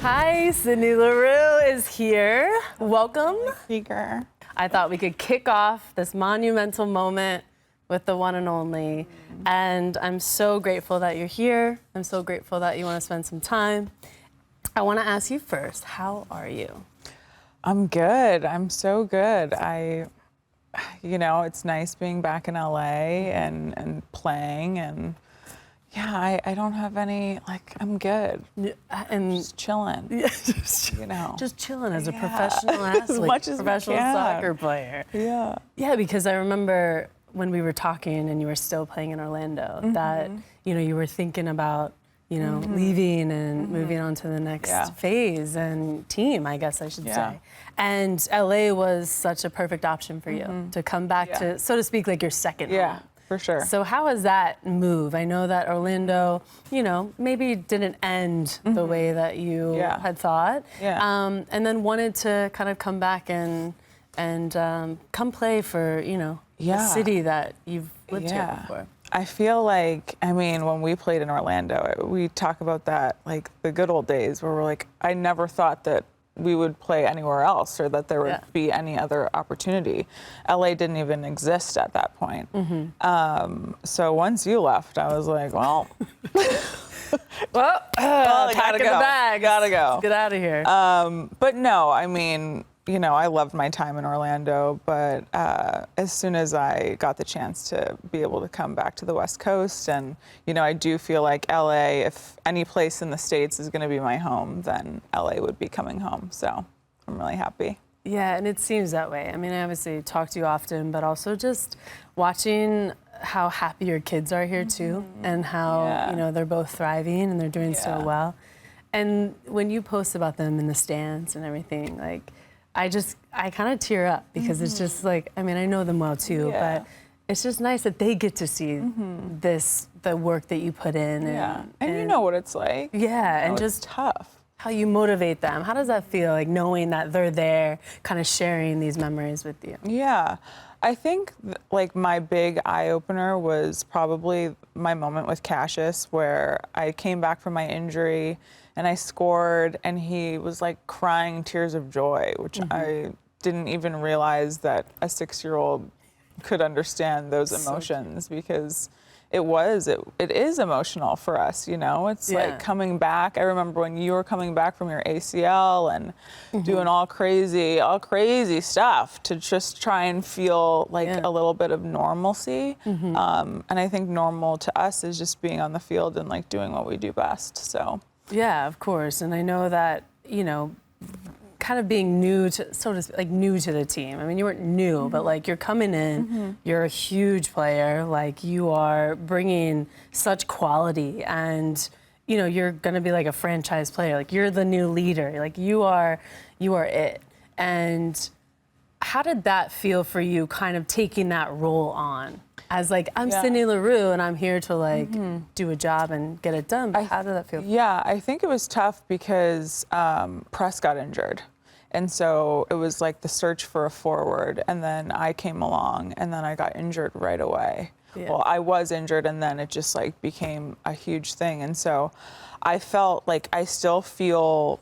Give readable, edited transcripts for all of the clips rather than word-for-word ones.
Hi, Sydney Leroux is here. Welcome. Krieger. I thought we could kick off this monumental moment with the one and only. And I'm so grateful that you're here. I'm so grateful that you want to spend some time. I want to ask you first, how are you? I'm good. I'm so good. It's nice being back in LA and playing, and yeah, I don't have any, I'm good. And just chilling. Yeah, just chilling as a professional athlete, as much as professional soccer player. Yeah. Yeah, because I remember when we were talking and you were still playing in Orlando, that, you were thinking about, leaving and moving on to the next phase and team, I guess I should say. And LA was such a perfect option for you to come back to, so to speak, like your second home. For sure. So how has that move? I know that Orlando, maybe didn't end the way that you had thought. And then wanted to kind of come back and come play for, the city that you've lived here before. I feel like, when we played in Orlando, we talk about that, like the good old days where we're like, I never thought that we would play anywhere else or that there would be any other opportunity. LA didn't even exist at that point. So once you left, I was like, well, I gotta go. The bag. Gotta go. Get out of here. But no, I loved my time in Orlando, but as soon as I got the chance to be able to come back to the West Coast, and, I do feel like LA, if any place in the States is going to be my home, then LA would be coming home. So I'm really happy. Yeah, and it seems that way. I obviously talk to you often, but also just watching how happy your kids are here too, and how, they're both thriving and they're doing so well. And when you post about them in the stands and everything, I kind of tear up because it's just like, I know them well too, but it's just nice that they get to see the work that you put in. And you know what it's like. Yeah, and just just tough. how you motivate them. How does that feel, like knowing that they're there, kind of sharing these memories with you? Yeah, I think my big eye-opener was probably my moment with Cassius, where I came back from my injury and I scored, and he was crying tears of joy, which I didn't even realize that a 6-year-old could understand those emotions, because it is emotional for us, It's like coming back. I remember when you were coming back from your ACL and doing all crazy stuff to just try and feel a little bit of normalcy. And I think normal to us is just being on the field and doing what we do best. So. Yeah, of course. And I know that, kind of being new to, new to the team. You weren't new, but you're coming in, you're a huge player, you are bringing such quality, and, you're going to be a franchise player. You're the new leader. You are it. And how did that feel for you, kind of taking that role on? As I'm Sydney Leroux and I'm here to do a job and get it done. But how did that feel? Yeah, I think it was tough because Press got injured. And so it was the search for a forward, and then I came along, and then I got injured right away. Yeah. Well, I was injured, and then it just became a huge thing. And so I felt I still feel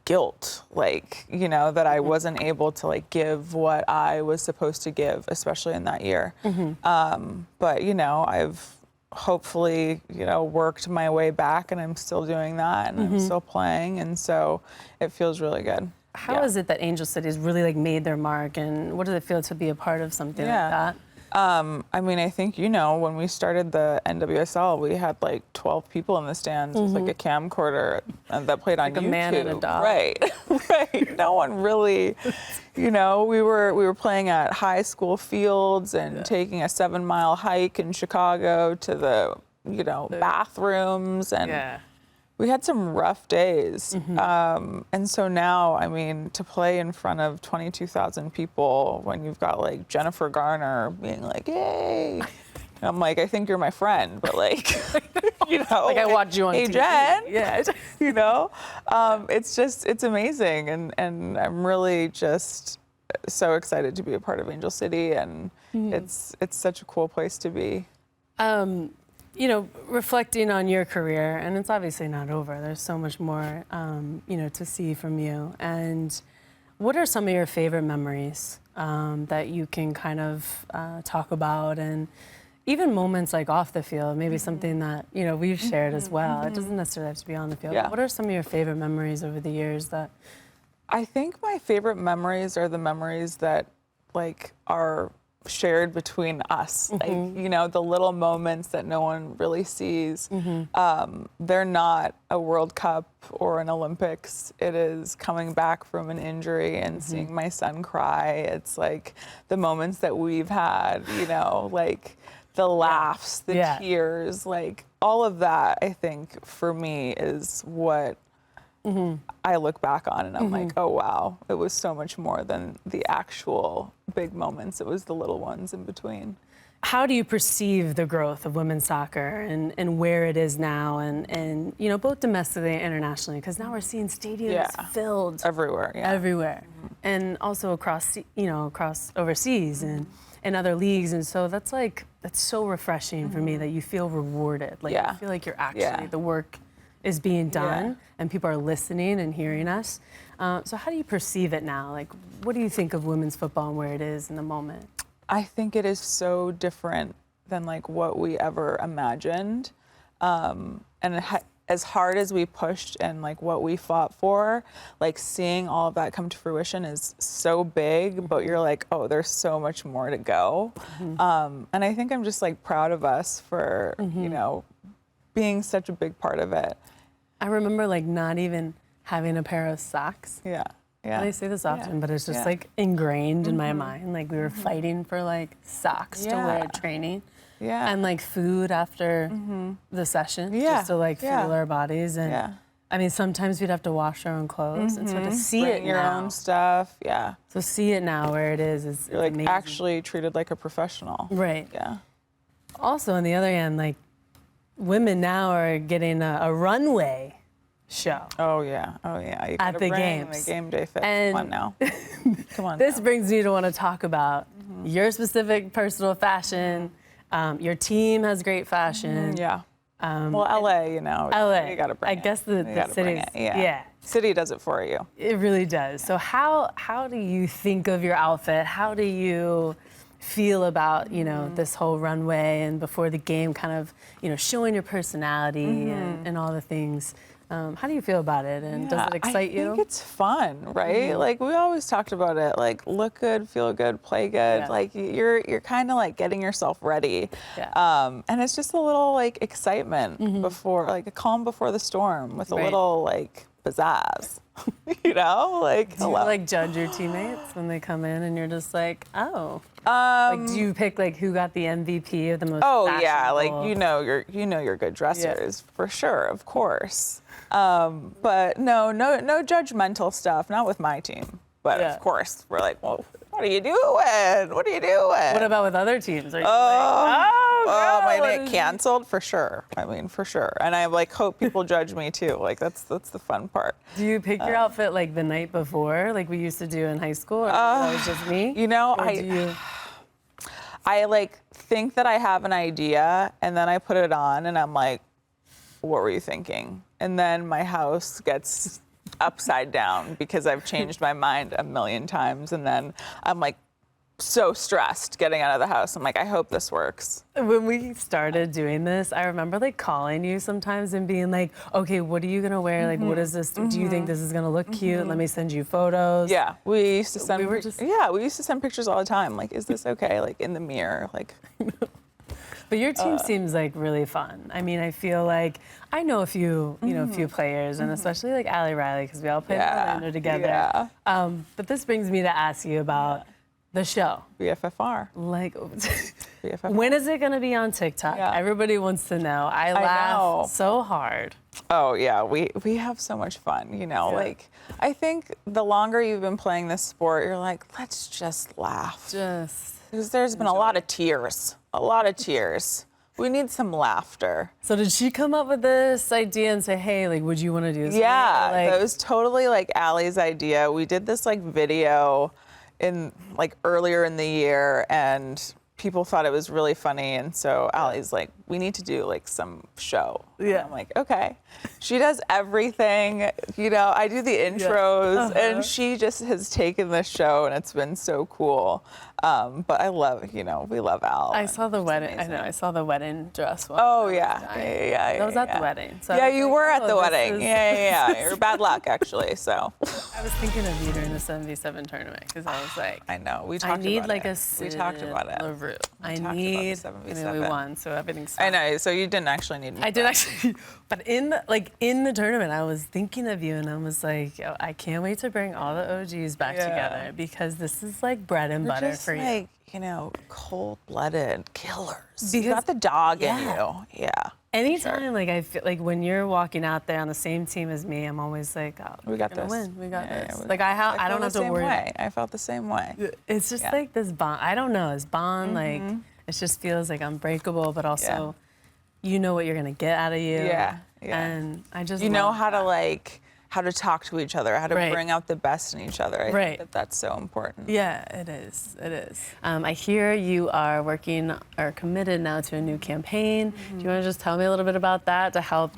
guilt, that I wasn't able to give what I was supposed to give, especially in that year. But I've hopefully worked my way back, and I'm still doing that, and I'm still playing, and so it feels really good. How is it that Angel City has really made their mark, and what does it feel to be a part of something like that? I think, when we started the NWSL, we had 12 people in the stands with a camcorder that played on YouTube. A man and a dog. Right, right. No one really, we were playing at high school fields and taking a 7-mile hike in Chicago to the, bathrooms, and we had some rough days. And so now, to play in front of 22,000 people when you've got Jennifer Garner being yay. I'm I think you're my friend, but I watch you on hey, TV. Jen. Yeah. It's amazing. And I'm really just so excited to be a part of Angel City, and it's such a cool place to be. reflecting on your career, and it's obviously not over. There's so much more, to see from you. And what are some of your favorite memories that you can kind of talk about, and even moments like off the field, maybe something that, we've shared as well. It doesn't necessarily have to be on the field. Yeah. But what are some of your favorite memories over the years that... I think my favorite memories are the memories that are shared between us. The little moments that no one really sees. They're not a World Cup or an Olympics. It is coming back from an injury and seeing my son cry. It's like the moments that we've had, the laughs, the tears, all of that, I think, for me is what I look back on and I'm like, oh, wow, it was so much more than the actual big moments. It was the little ones in between. How do you perceive the growth of women's soccer and where it is now and both domestically and internationally? Because now we're seeing stadiums filled everywhere. Everywhere. And also across overseas and other leagues. And so that's so refreshing for me that you feel rewarded. You feel like you're actually, the work is being done and people are listening and hearing us. So how do you perceive it now? What do you think of women's football and where it is in the moment? I think it is so different than what we ever imagined. As hard as we pushed and what we fought for, seeing all of that come to fruition is so big, but you're like, oh, there's so much more to go. And I think I'm just proud of us for, being such a big part of it. I remember not even having a pair of socks. Yeah. And I say this often, but it's just ingrained in my mind. We were fighting for socks to wear at training. And food after the session, just to fuel our bodies. And I mean, sometimes we'd have to wash our own clothes, and so to see Bring it your now, own stuff, So see it now where it is you're amazing. Actually treated like a professional. Right. Yeah. Also, on the other hand, women now are getting a runway show. Oh yeah. You at the bring games. The game day fit. And Come on now. Come on. This brings me to want to talk about your specific personal fashion. Your team has great fashion. Yeah. Well, LA, LA. You gotta bring I guess the city. Yeah. City does it for you. It really does. So how do you think of your outfit? How do you feel about this whole runway and before the game, kind of showing your personality and all the things? How do you feel about it, and does it excite you? I think it's fun, right? We always talked about it, look good, feel good, play good. You're kind of getting yourself ready. And it's just a little excitement before, a calm before the storm with a little pizzazz. Do you judge your teammates when they come in and you're just oh? Do you pick who got the MVP of the most? Oh yeah, you're good dressers for sure, of course. But no judgmental stuff, not with my team. But of course, we're well, what are you doing? What are you doing? What about with other teams? Are you am I gonna get canceled? For sure. I mean, for sure. And I hope people judge me too. That's the fun part. Do you pick your outfit the night before, like we used to do in high school? Or that was just me? I think that I have an idea and then I put it on and I'm like, what were you thinking? And then my house gets upside down because I've changed my mind a million times, and then I'm so stressed getting out of the house. I'm I hope this works. When we started doing this, I remember calling you sometimes and being okay, what are you gonna wear? What is this? Do you think this is gonna look cute? Let me send you photos. Yeah, we used to send. We used to send pictures all the time. Is this okay? In the mirror, But your team seems really fun. I mean, I feel I know a few, a few players, and especially Allie Riley, because we all played in Orlando together. Yeah. But this brings me to ask you about the show. BFFR. BFFR. When is it going to be on TikTok? Yeah. Everybody wants to know. I laugh so hard. Oh yeah, we have so much fun. I think the longer you've been playing this sport, you're let's just laugh. Because there's been a lot of tears. We need some laughter. So did she come up with this idea and say, hey, would you want to do this? Yeah, that was totally Allie's idea. We did this video in earlier in the year, and people thought it was really funny, and so Allie's like, we need to do like some show. Yeah. And I'm like, okay. She does everything, you know, I do the intros, and she just has taken this show, and it's been so cool. But I love, you know, we love Al. I saw the wedding. amazing. I know. I saw the wedding dress one. Oh, yeah. I was at the wedding. So Yeah, I was you like, were at oh, the this wedding. is- Yeah. You're bad luck, actually, so. I was thinking of you during the 77 tournament because I was like, I know, we I talked need about like it. a Sydney We talked about it. Leroux. I talked about the need. I mean, 77. we won, so everything's I fine. know, so you didn't actually need me. I did actually, but in the tournament, I was thinking of you, and I was like, yo, I can't wait to bring all the OGs back together because this is like bread and butter just for you. like, you know, cold-blooded killers. You Because- got the dog in Yeah. you. Yeah. Anytime, like I feel like when you're walking out there on the same team as me, I'm always like, oh, We got we're gonna this. win. We got Yeah, this. yeah, Like I felt don't have the to same worry. way. I felt the same way. It's just Yeah. like this bond. I don't know. This bond, like it just feels like unbreakable, but also, you know what you're gonna get out of you. Yeah. And I just You know love how to that. like, how to talk to each other, how to Right. bring out the best in each other. I Right. think that that's so important. Yeah, it is. It is. I hear you are working or committed now to a new campaign. Do you want to just tell me a little bit about that to help,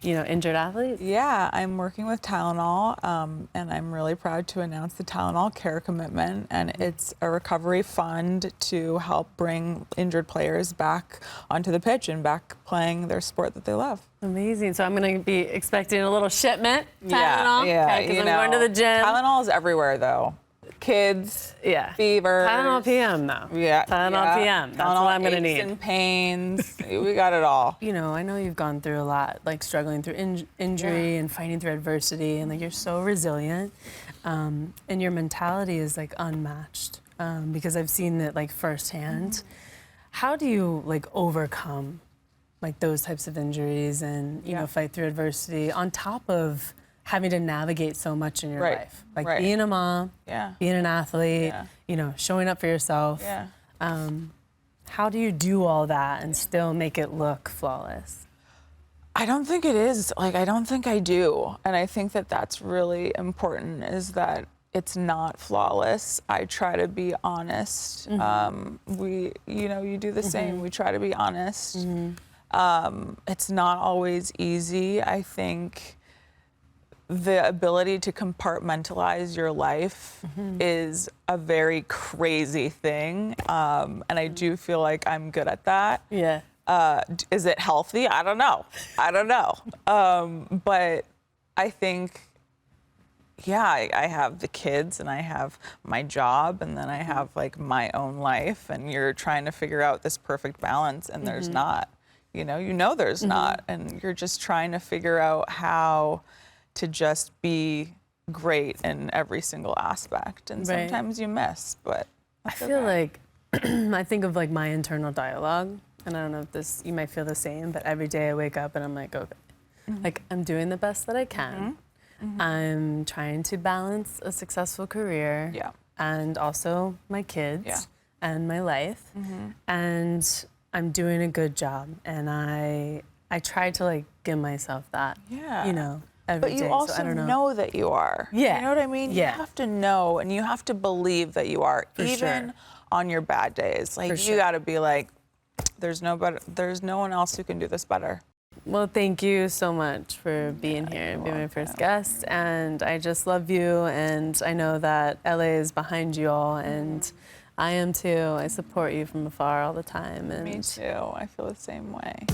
you know, injured athletes? Yeah, I'm working with Tylenol, and I'm really proud to announce the Tylenol Care Commitment, and it's a recovery fund to help bring injured players back onto the pitch and back playing their sport that they love. Amazing. So I'm going to be expecting a little shipment. Tylenol, because you I'm know, going to the gym. Tylenol is everywhere, though. Kids, Yeah. fevers. Tylenol PM, though. Yeah. Tylenol PM. That's Tylenol what I'm going to aches need. and pains. We got it all. You know, I know you've gone through a lot, like struggling through injury and fighting through adversity, and like you're so resilient, and your mentality is like unmatched because I've seen it like firsthand. How do you like overcome like those types of injuries and you know fight through adversity on top of having to navigate so much in your life, like being a mom, being an athlete, you know, showing up for yourself. How do you do all that and still make it look flawless? I don't think it is. Like, I don't think I do. And I think that that's really important, is that it's not flawless. I try to be honest. You know, you do the same. We try to be honest. It's not always easy. I think the ability to compartmentalize your life is a very crazy thing. And I do feel like I'm good at that. Yeah. Is it healthy? I don't know. But I think, I have the kids and I have my job and then I have like my own life, and you're trying to figure out this perfect balance, and there's not. You know there's not. And you're just trying to figure out how to just be great in every single aspect. And sometimes you miss, but I feel like I think of like my internal dialogue, and I don't know if you might feel the same, but every day I wake up and I'm like, okay, like I'm doing the best that I can. I'm trying to balance a successful career and also my kids and my life. And I'm doing a good job, and I try to like give myself that, you know, every day. But you also so I don't know that you are. Yeah. You know what I mean? Yeah. You have to know, and you have to believe that you are, even on your bad days. Like, you got to be like, there's no one else who can do this better. Well, thank you so much for being here and being my first guest. And I just love you, and I know that LA is behind you all, and I am too. I support you from afar all the time. And Me too. I feel the same way.